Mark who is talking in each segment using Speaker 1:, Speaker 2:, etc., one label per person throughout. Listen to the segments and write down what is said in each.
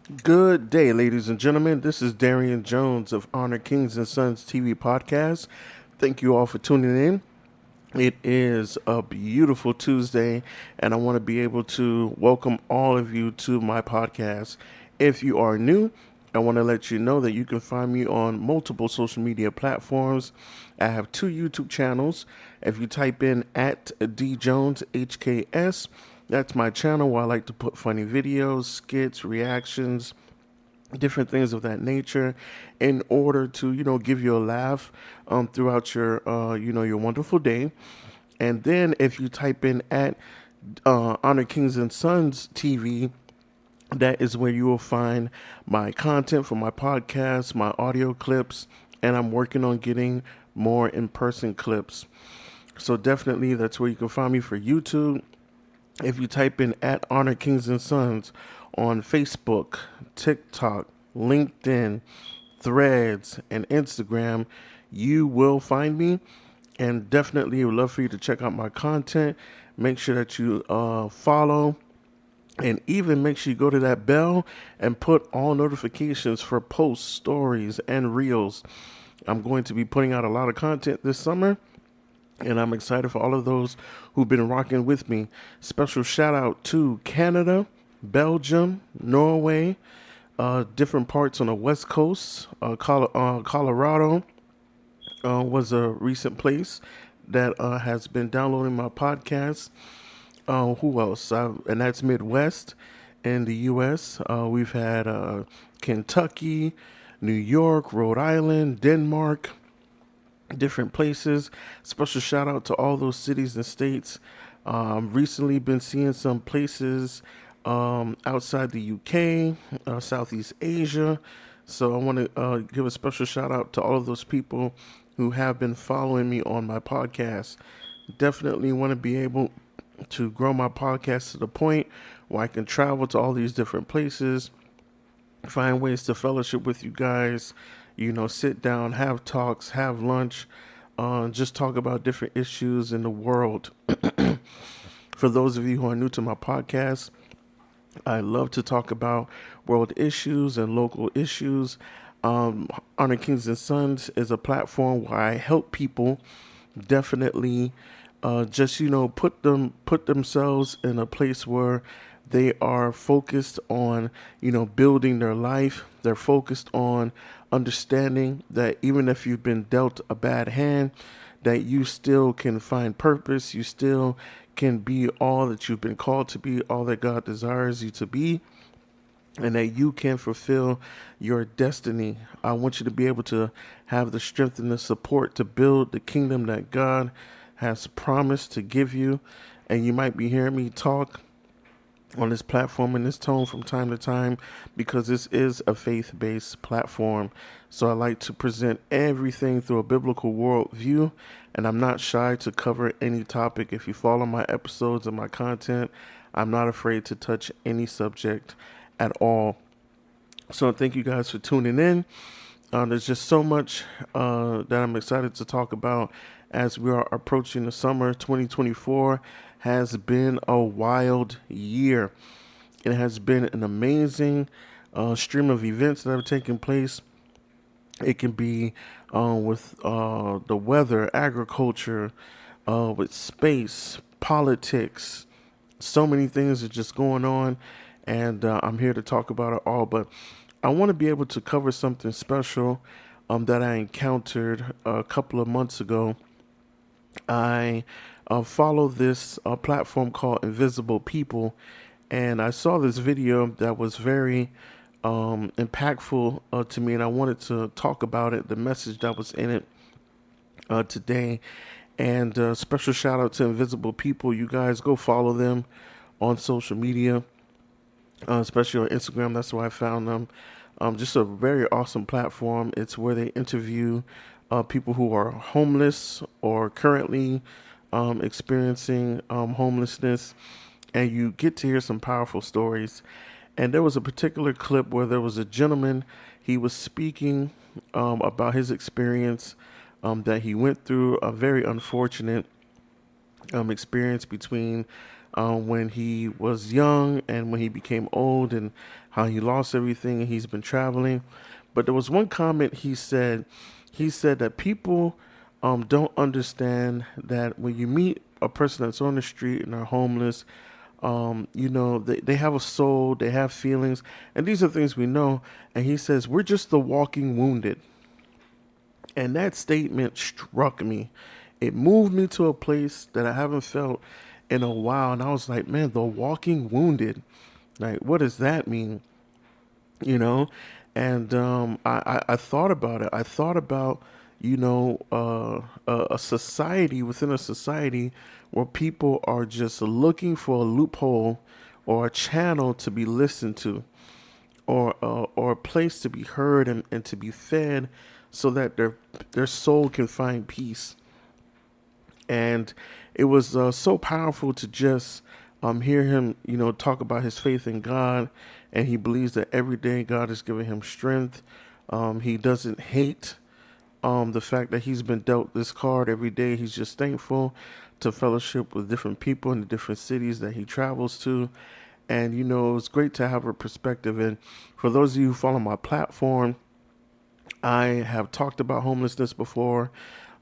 Speaker 1: Good day, ladies and gentlemen. This is Darian Jones of Honor Kings and Sons TV podcast. Thank you all for tuning in. It is a beautiful Tuesday, and I want to be able to welcome all of you to my podcast. If you are new, I want to let you know that you can find me on multiple social media platforms. I have two YouTube channels. If you type in at DJonesHKS, that's my channel where I like to put funny videos, skits, reactions, different things of that nature in order to give you a laugh throughout your your wonderful day. And then if you type in at Honor Kings and Sons TV, that is where you will find my content for my podcast, my audio clips, and I'm working on getting more in-person clips. So definitely that's where you can find me for YouTube. If you type in at Honor Kings and Sons on Facebook, TikTok, LinkedIn, Threads, and Instagram, you will find me. And definitely would love for you to check out my content. Make sure that you follow, and even make sure you go to that bell and put all notifications for posts, stories, and reels. I'm going to be putting out a lot of content this summer, and I'm excited for all of those who've been rocking with me. Special shout out to Canada, Belgium, Norway, different parts on the West Coast. Colorado was a recent place that has been downloading my podcast. Who else? And that's Midwest in the U.S. We've had Kentucky, New York, Rhode Island, Denmark, different places. Special shout out to all those cities and states. Recently been seeing some places outside the UK, Southeast Asia. So I want to give a special shout out to all of those people who have been following me on my podcast. Definitely want to be able to grow my podcast to the point where I can travel to all these different places, find ways to fellowship with you guys, sit down, have talks, have lunch, just talk about different issues in the world. For those of you who are new to my podcast, I love to talk about world issues and local issues. Honor Kings and Sons is a platform where I help people definitely just put themselves in a place where they are focused on building their life. They're focused on understanding that even if you've been dealt a bad hand, that you still can find purpose. You still can be all that you've been called to be, all that God desires you to be, and that you can fulfill your destiny. I want you to be able to have the strength and the support to build the kingdom that God has promised to give you. And you might be hearing me talk on this platform in this tone from time to time because this is a faith-based platform. So I like to present everything through a biblical worldview, and I'm not shy to cover any topic. If you follow my episodes and my content, I'm not afraid to touch any subject at all. So thank you guys for tuning in. There's just so much that I'm excited to talk about as we are approaching the summer. 2024 has been a wild year. It has been an amazing stream of events that have taken place. It can be with the weather, agriculture, with space, politics. So many things are just going on, and I'm here to talk about it all. But I want to be able to cover something special that I encountered a couple of months ago. I follow this platform called Invisible People, and I saw this video that was very impactful to me, and I wanted to talk about it, the message that was in it today. And special shout out to Invisible People. You guys go follow them on social media, especially on Instagram. That's where I found them. Just a very awesome platform. It's where they interview people who are homeless or currently experiencing homelessness, and you get to hear some powerful stories. And there was a particular clip where there was a gentleman, he was speaking about his experience that he went through, a very unfortunate experience between when he was young and when he became old and how he lost everything and he's been traveling. But there was one comment he said. He said that people don't understand that when you meet a person that's on the street and are homeless, they have a soul, they have feelings, and these are things we know. And he says, we're just the walking wounded. And that statement struck me. It moved me to a place that I haven't felt in a while. And I was like, man, the walking wounded. Like, what does that mean? You know? And I thought about it. I thought about, a society within a society where people are just looking for a loophole or a channel to be listened to or a place to be heard and to be fed so that their soul can find peace. And it was so powerful to just hear him, talk about his faith in God, and he believes that every day God is giving him strength. He doesn't hate the fact that he's been dealt this card every day. He's just thankful to fellowship with different people in the different cities that he travels to. And, it's great to have a perspective. And for those of you who follow my platform, I have talked about homelessness before,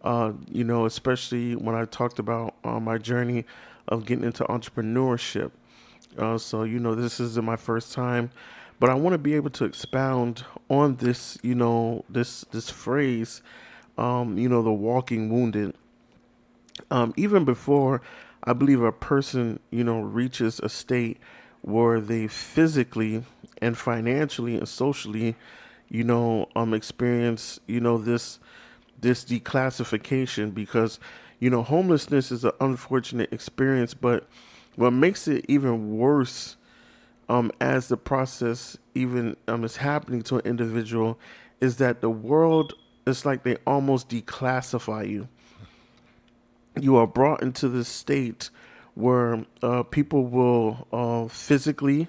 Speaker 1: especially when I talked about my journey of getting into entrepreneurship. This isn't my first time, but I want to be able to expound on this, this phrase, the walking wounded. Even before I believe a person, reaches a state where they physically and financially and socially, experience, this declassification because, homelessness is an unfortunate experience, but what makes it even worse, as the process even is happening to an individual, is that the world, it's like they almost declassify you. You are brought into this state where people will physically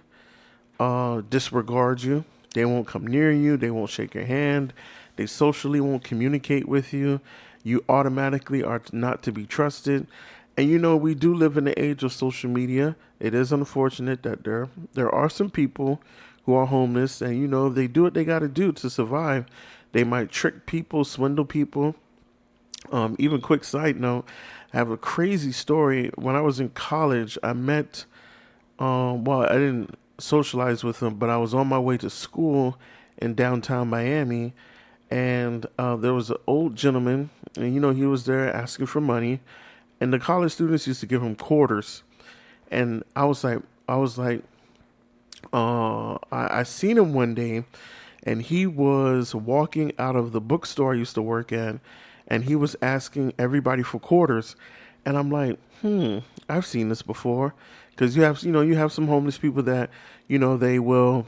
Speaker 1: disregard you. They won't come near you. They won't shake your hand. They socially won't communicate with you. You automatically are not to be trusted. And we do live in the age of social media. It is unfortunate that there are some people who are homeless, and they do what they got to do to survive. They might trick people, swindle people. Even quick side note, I have a crazy story. When I was in college, I met, I didn't socialize with him, but I was on my way to school in downtown Miami, and there was an old gentleman, and he was there asking for money, and the college students used to give him quarters, and I seen him one day, and he was walking out of the bookstore I used to work at, and he was asking everybody for quarters, and I'm like, I've seen this before, because you have some homeless people that they will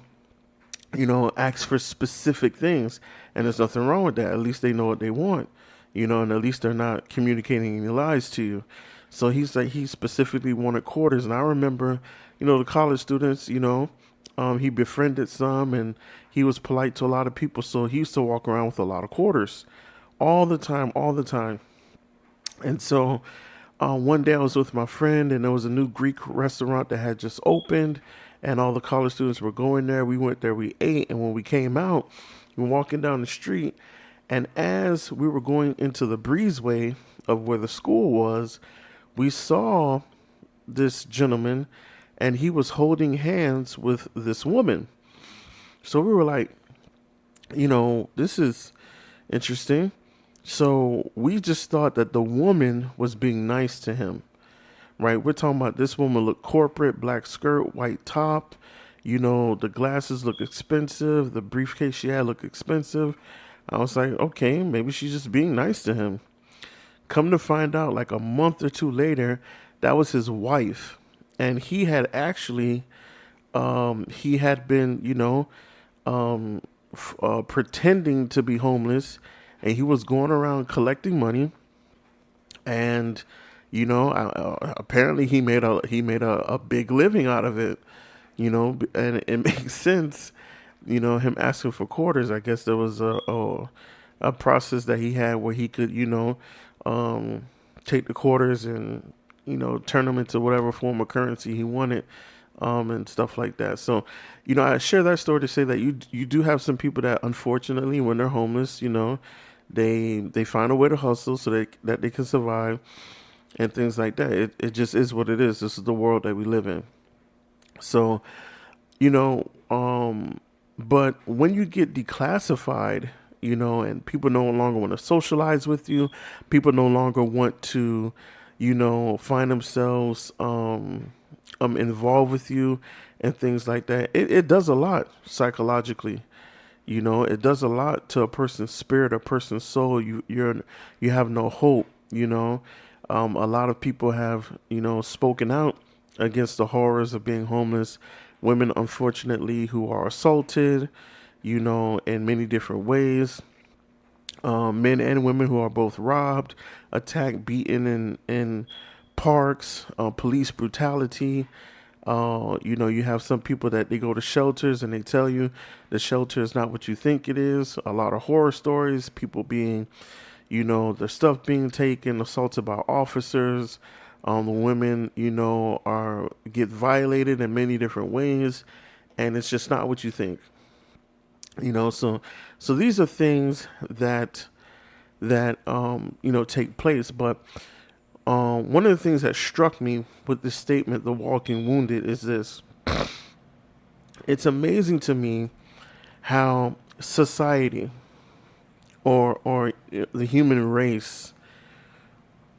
Speaker 1: ask for specific things, and there's nothing wrong with that. At least they know what they want, and at least they're not communicating any lies to you. So he's like, he specifically wanted quarters, and I remember, the college students, he befriended some, and he was polite to a lot of people, so he used to walk around with a lot of quarters all the time, all the time. And so one day I was with my friend, and there was a new Greek restaurant that had just opened, and all the college students were going there. We went there, we ate, and when we came out, we were walking down the street, and as we were going into the breezeway of where the school was, we saw this gentleman, and he was holding hands with this woman. So we were like, this is interesting. So we just thought that the woman was being nice to him, right? We're talking about this woman looked corporate, black skirt, white top. The glasses look expensive. The briefcase she had looked expensive. I was like, okay, maybe she's just being nice to him. Come to find out, like a month or two later, that was his wife. And he had actually, he had been, pretending to be homeless, and he was going around collecting money, and apparently he made a big living out of it, and it makes sense, him asking for quarters. I guess there was a process that he had where he could take the quarters and turn them into whatever form of currency he wanted, and stuff like that. So, I share that story to say that you do have some people that, unfortunately, when they're homeless, they find a way to hustle so that they can survive and things like that. It just is what it is. This is the world that we live in. So, you know, but when you get declassified, and people no longer want to socialize with you, people no longer want to, find themselves involved with you and things like that. It does a lot psychologically. It does a lot to a person's spirit, a person's soul. You have no hope. A lot of people have spoken out against the horrors of being homeless. Women, unfortunately, who are assaulted, in many different ways. Men and women who are both robbed, attacked, beaten in parks, police brutality. You have some people that they go to shelters and they tell you the shelter is not what you think it is. A lot of horror stories, people being, their stuff being taken, assaulted by officers. The women, get violated in many different ways, and it's just not what you think. So these are things that take place. But one of the things that struck me with this statement, "the walking wounded," is this: it's amazing to me how society or the human race,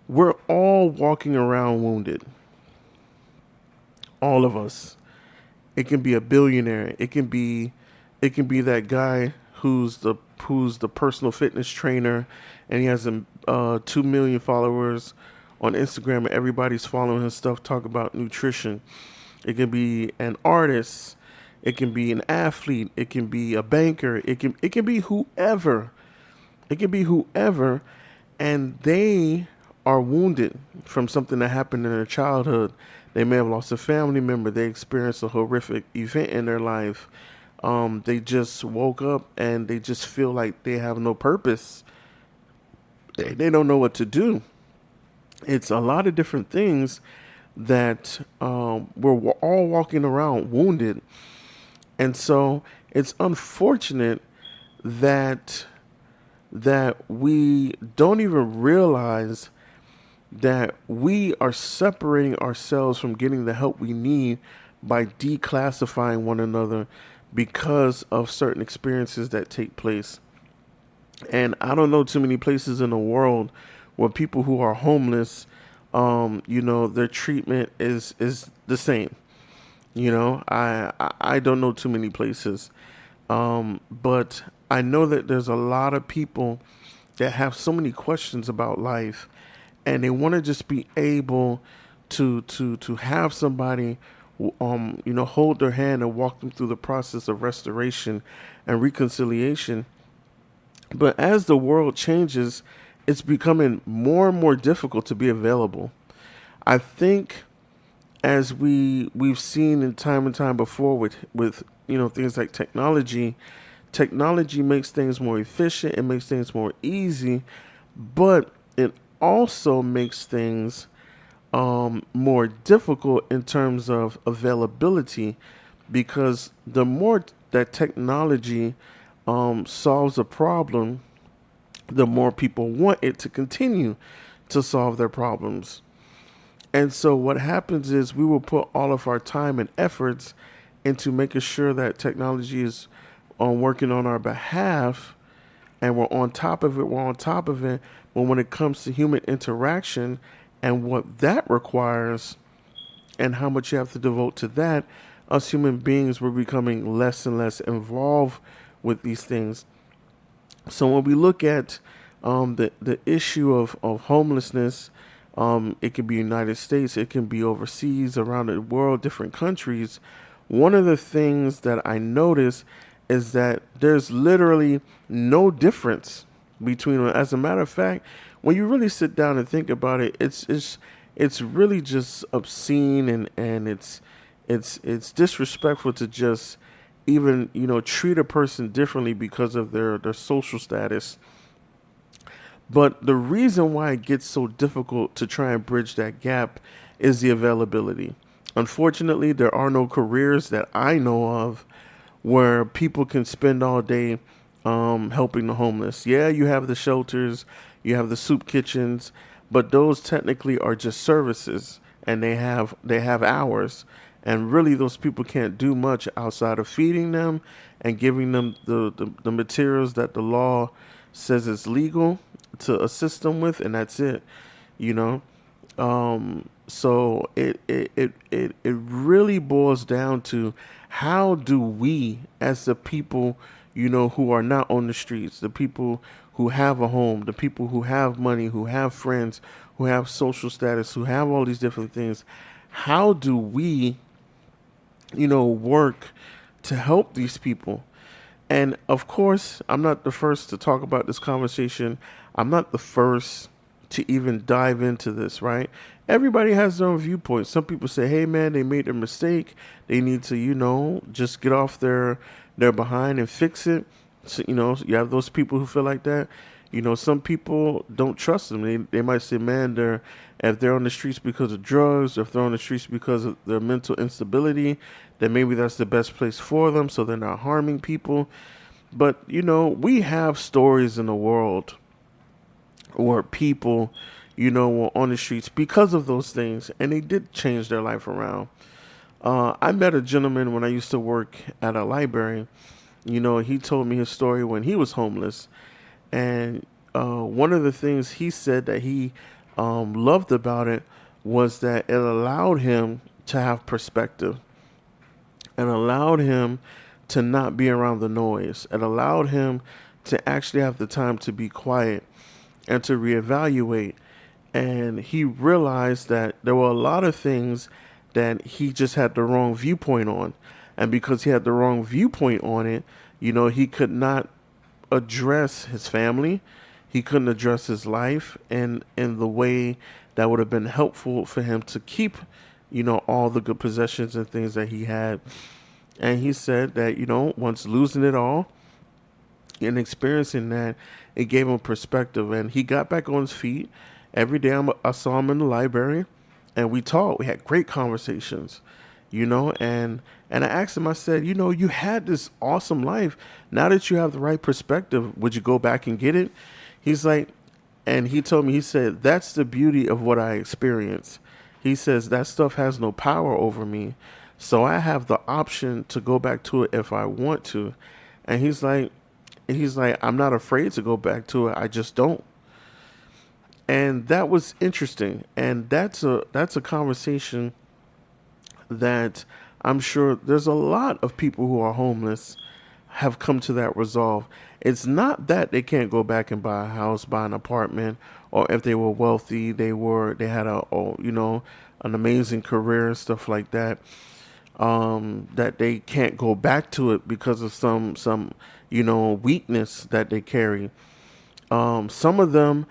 Speaker 1: we're all walking around wounded. All of us. It can be a billionaire. It can be that guy who's the personal fitness trainer, and he has 2 million followers on Instagram, and everybody's following his stuff. Talk about nutrition. It can be an artist. It can be an athlete. It can be a banker. It can be whoever. It can be whoever, and they are wounded from something that happened in their childhood. They may have lost a family member. They experienced a horrific event in their life. They just woke up and they just feel like they have no purpose. They don't know what to do. It's a lot of different things that we're all walking around wounded. And so it's unfortunate that we don't even realize that we are separating ourselves from getting the help we need by declassifying one another because of certain experiences that take place. And I don't know too many places in the world where people who are homeless, their treatment is the same. I don't know too many places, but I know that there's a lot of people that have so many questions about life, and they want to just be able to have somebody hold their hand and walk them through the process of restoration and reconciliation. But as the world changes, it's becoming more and more difficult to be available. I think, as we've seen in time and time before with things like technology makes things more efficient, it makes things more easy, but it also makes things more difficult in terms of availability, because the more that technology solves a problem, the more people want it to continue to solve their problems. And so what happens is we will put all of our time and efforts into making sure that technology is working on our behalf, and we're on top of it, But when it comes to human interaction and what that requires and how much you have to devote to that, us human beings, we're becoming less and less involved with these things. So when we look at the issue of homelessness, it can be United States, it can be overseas, around the world, different countries. One of the things that I notice is that there's literally no difference between them. As a matter of fact, when you really sit down and think about it, it's really just obscene, and it's disrespectful to just even treat a person differently because of their social status. But the reason why it gets so difficult to try and bridge that gap is the availability. Unfortunately, there are no careers that I know of where people can spend all day helping the homeless. Yeah, you have the shelters, you have the soup kitchens, but those technically are just services, and they have hours, and really those people can't do much outside of feeding them and giving them the materials that the law says is legal to assist them with, and that's it. You know, so it really boils down to how do we, as the people, who are not on the streets, the people who have a home, the people who have money, who have friends, who have social status, who have all these different things, how do we, work to help these people? And of course, I'm not the first to talk about this conversation. I'm not the first to even dive into this, right? Everybody has their own viewpoint. Some people say, hey man, they made a mistake. They need to, just get off their behind and fix it. So, you have those people who feel like that. Some people don't trust them. They might say, man, if they're on the streets because of drugs, or if they're on the streets because of their mental instability, then maybe that's the best place for them, so they're not harming people. But, we have stories in the world where people, were on the streets because of those things, and they did change their life around. I met a gentleman when I used to work at a library. He told me his story when he was homeless. And one of the things he said that he loved about it was that it allowed him to have perspective. It allowed him to not be around the noise. It allowed him to actually have the time to be quiet and to reevaluate. And he realized that there were a lot of things that he just had the wrong viewpoint on. And because he had the wrong viewpoint on it, he could not address his family. He couldn't address his life in the way that would have been helpful for him to keep, all the good possessions and things that he had. And he said that, once losing it all and experiencing that, it gave him perspective. And he got back on his feet. Every day I saw him in the library, and we talked. We had great conversations, and I asked him, I said, you had this awesome life. Now that you have the right perspective, would you go back and get it? He's like, and he told me, he said, that's the beauty of what I experienced. He says that stuff has no power over me. So I have the option to go back to it if I want to. And he's like, I'm not afraid to go back to it. I just don't. And that was interesting. And that's a conversation that I'm sure there's a lot of people who are homeless have come to that resolve. It's not that they can't go back and buy a house, buy an apartment, or if they were wealthy, they had an amazing career and stuff like that. That they can't go back to it because of some weakness that they carry. Some of them,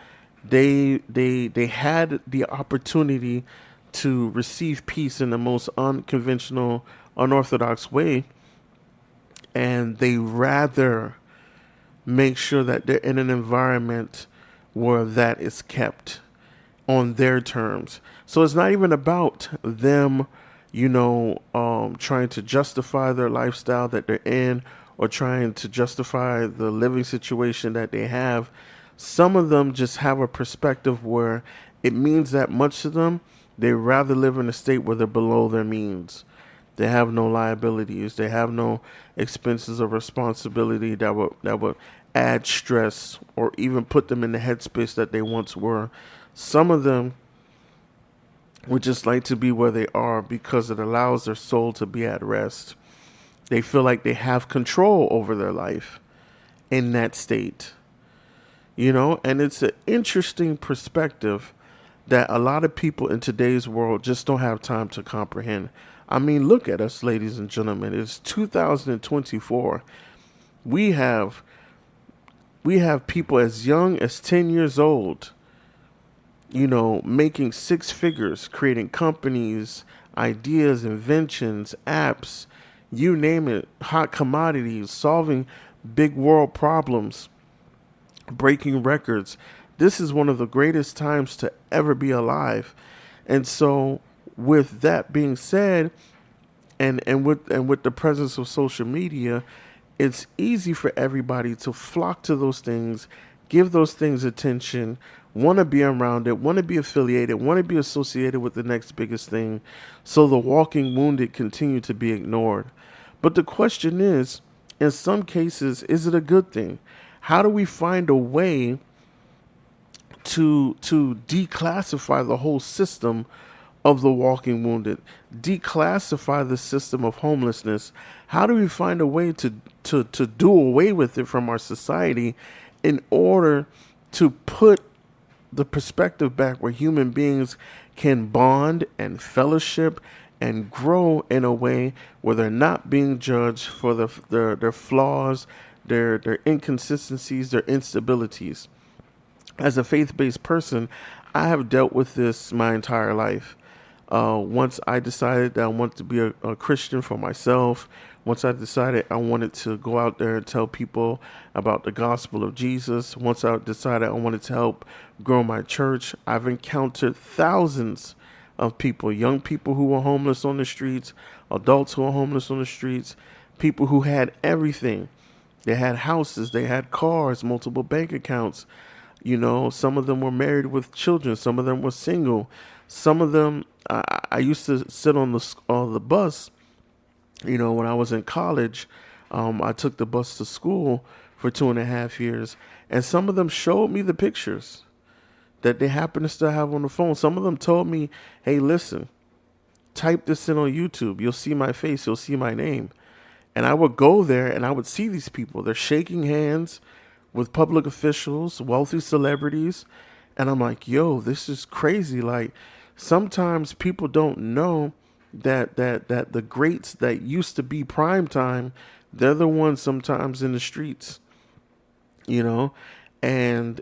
Speaker 1: they had the opportunity to receive peace in the most unconventional, unorthodox way, and they rather make sure that they're in an environment where that is kept on their terms. So it's not even about them, trying to justify their lifestyle that they're in, or trying to justify the living situation that they have. Some of them just have a perspective where it means that much to them. They rather live in a state where they're below their means. They have no liabilities. They have no expenses or responsibility that would add stress or even put them in the headspace that they once were. Some of them would just like to be where they are because it allows their soul to be at rest. They feel like they have control over their life in that state. And it's an interesting perspective that a lot of people in today's world just don't have time to comprehend. I mean, look at us, ladies and gentlemen. It's 2024. We have people as young as 10 years old, making six figures, creating companies, ideas, inventions, apps, you name it, hot commodities, solving big world problems, breaking records. This is one of the greatest times to ever be alive. And so, with that being said, and with the presence of social media, it's easy for everybody to flock to those things, give those things attention, want to be around it, want to be affiliated, want to be associated with the next biggest thing. So the walking wounded continue to be ignored. But the question is, in some cases, is it a good thing? How do we find a way to declassify the whole system of the walking wounded, declassify the system of homelessness? How do we find a way to do away with it from our society in order to put the perspective back where human beings can bond and fellowship and grow in a way where they're not being judged for their flaws, their inconsistencies, their instabilities? As a faith-based person, I have dealt with this my entire life. Once I decided that I wanted to be a Christian for myself, once I decided I wanted to go out there and tell people about the gospel of Jesus, once I decided I wanted to help grow my church, I've encountered thousands of people, young people who were homeless on the streets, adults who were homeless on the streets, people who had everything. They had houses, they had cars, multiple bank accounts. Some of them were married with children. Some of them were single. Some of them, I used to sit on the bus. When I was in college, I took the bus to school for 2.5 years, and some of them showed me the pictures that they happen to still have on the phone. Some of them told me, "Hey, listen, type this in on YouTube. You'll see my face. You'll see my name." And I would go there and I would see these people. They're shaking hands with public officials, wealthy celebrities. And I'm like, yo, this is crazy. Like, sometimes people don't know that the greats that used to be prime time, they're the ones sometimes in the streets, you know? And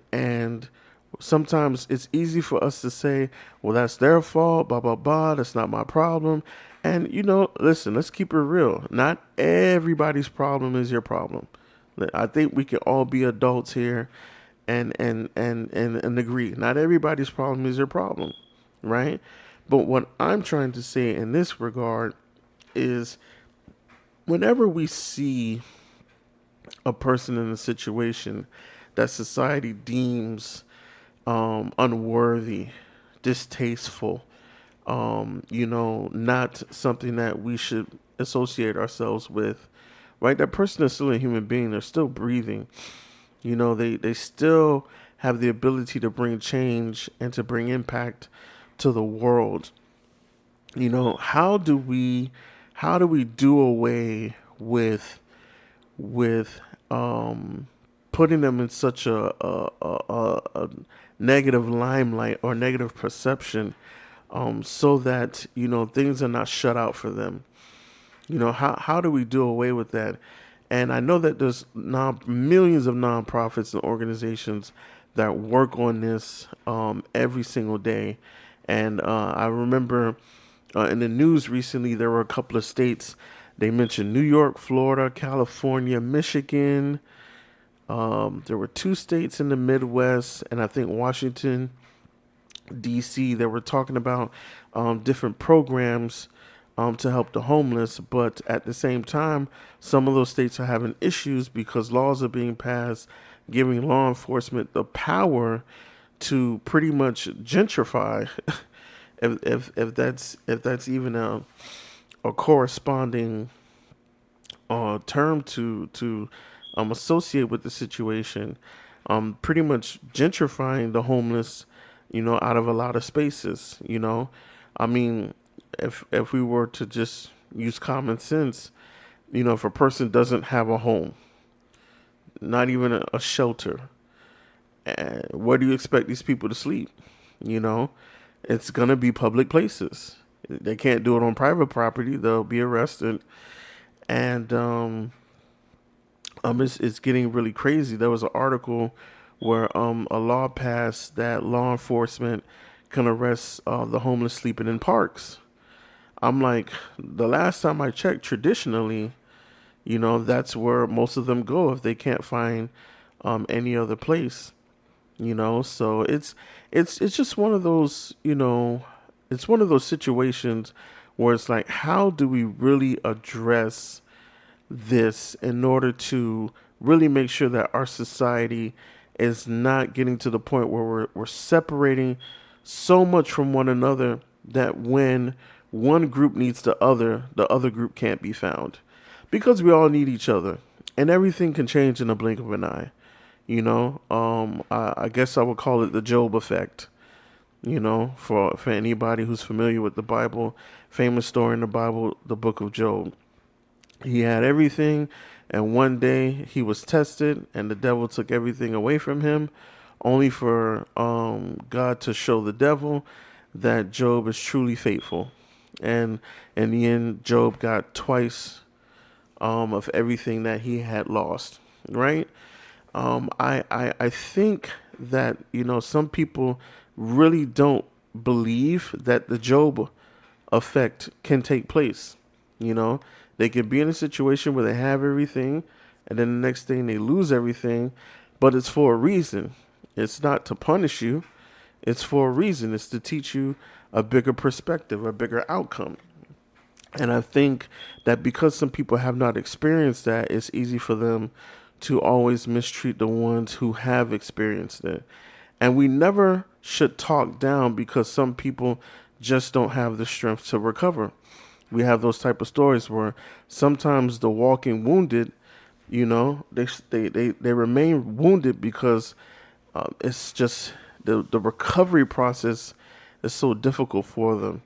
Speaker 1: sometimes it's easy for us to say, well, that's their fault, blah, blah, blah. That's not my problem. And, listen, let's keep it real. Not everybody's problem is your problem. I think we can all be adults here and agree. Not everybody's problem is your problem, right? But what I'm trying to say in this regard is whenever we see a person in a situation that society deems unworthy, distasteful, not something that we should associate ourselves with, right? That person is still a human being. They're still breathing. They still have the ability to bring change and to bring impact to the world. How do we do away with putting them in such a negative limelight or negative perception, so that things are not shut out for them? How do we do away with that? And I know that there's millions of nonprofits and organizations that work on this every single day. And I remember in the news recently, there were a couple of states. They mentioned New York, Florida, California, Michigan. There were 2 states in the Midwest, and I think Washington, D.C. They were talking about different programs to help the homeless, but at the same time, some of those states are having issues because laws are being passed giving law enforcement the power to pretty much gentrify, if that's even a corresponding term to associate with the situation, pretty much gentrifying the homeless, out of a lot of spaces. I mean, if we were to just use common sense, if a person doesn't have a home, not even a shelter, where do you expect these people to sleep? It's gonna be public places. They can't do it on private property; they'll be arrested. And it's getting really crazy. There was an article where a law passed that law enforcement can arrest the homeless sleeping in parks. I'm like, the last time I checked, traditionally, that's where most of them go if they can't find any other place. So it's just one of those, it's one of those situations where it's like, how do we really address this in order to really make sure that our society is not getting to the point where we're separating so much from one another that when one group needs the other group can't be found. Because we all need each other. And everything can change in a blink of an eye. I guess I would call it the Job effect. For anybody who's familiar with the Bible, famous story in the Bible, the book of Job. He had everything, and one day he was tested, and the devil took everything away from him, only for God to show the devil that Job is truly faithful. And in the end, Job got twice of everything that he had lost, right? I think that, some people really don't believe that the Job effect can take place. They could be in a situation where they have everything, and then the next thing they lose everything, but it's for a reason. It's not to punish you. It's for a reason. It's to teach you a bigger perspective, a bigger outcome. And I think that because some people have not experienced that, it's easy for them to always mistreat the ones who have experienced it. And we never should talk down because some people just don't have the strength to recover. We have those type of stories where sometimes the walking wounded, they remain wounded because it's just the recovery process is so difficult for them.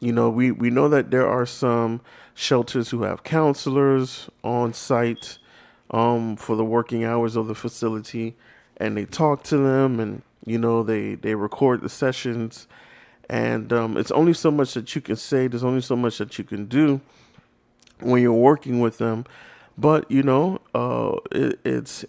Speaker 1: We know that there are some shelters who have counselors on site for the working hours of the facility, and they talk to them, and they record the sessions, and it's only so much that you can say. There's only so much that you can do when you're working with them, but it's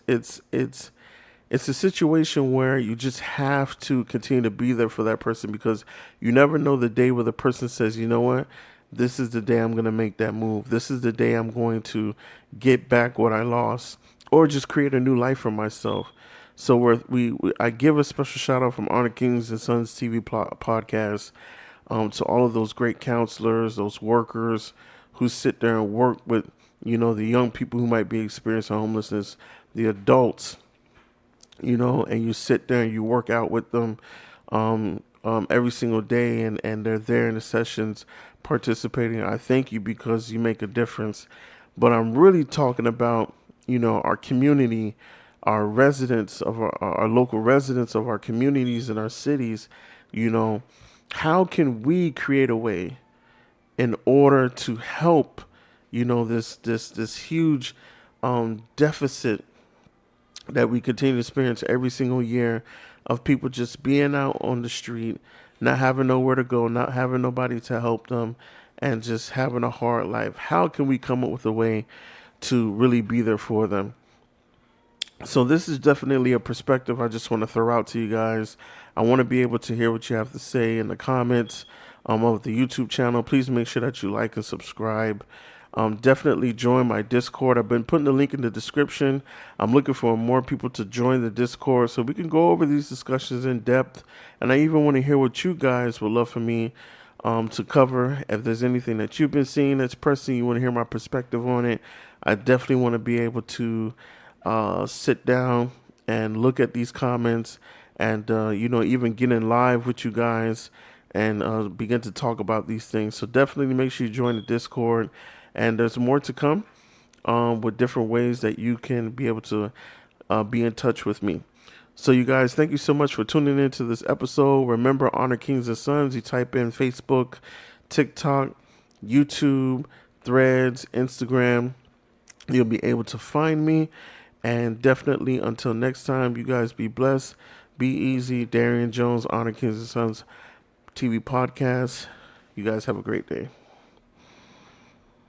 Speaker 1: a situation where you just have to continue to be there for that person, because you never know the day where the person says, you know what, this is the day I'm going to make that move. This is the day I'm going to get back what I lost, or just create a new life for myself. So I give a special shout out from Honor Kings and Sons TV podcast to all of those great counselors, those workers who sit there and work with, the young people who might be experiencing homelessness, the adults, and you sit there and you work out with them every single day, and they're there in the sessions participating. I thank you because you make a difference. But I'm really talking about, our community, our residents of our local residents of our communities and our cities. How can we create a way in order to help, this huge deficit that we continue to experience every single year of people just being out on the street, not having nowhere to go, not having nobody to help them, and just having a hard life? How can we come up with a way to really be there for them? So this is definitely a perspective I just want to throw out to you guys. I want to be able to hear what you have to say in the comments of the YouTube channel. Please make sure that you like and subscribe. Definitely join my Discord. I've been putting the link in the description. I'm looking for more people to join the Discord so we can go over these discussions in depth. And I even want to hear what you guys would love for me to cover. If there's anything that you've been seeing that's pressing, you want to hear my perspective on it, I definitely want to be able to sit down and look at these comments and, even get in live with you guys and begin to talk about these things. So definitely make sure you join the Discord. And there's more to come with different ways that you can be able to be in touch with me. So you guys, thank you so much for tuning into this episode. Remember, Honor Kings and Sons. You type in Facebook, TikTok, YouTube, Threads, Instagram. You'll be able to find me. And definitely until next time, you guys be blessed. Be easy. Darian Jones, Honor Kings and Sons TV podcast. You guys have a great day.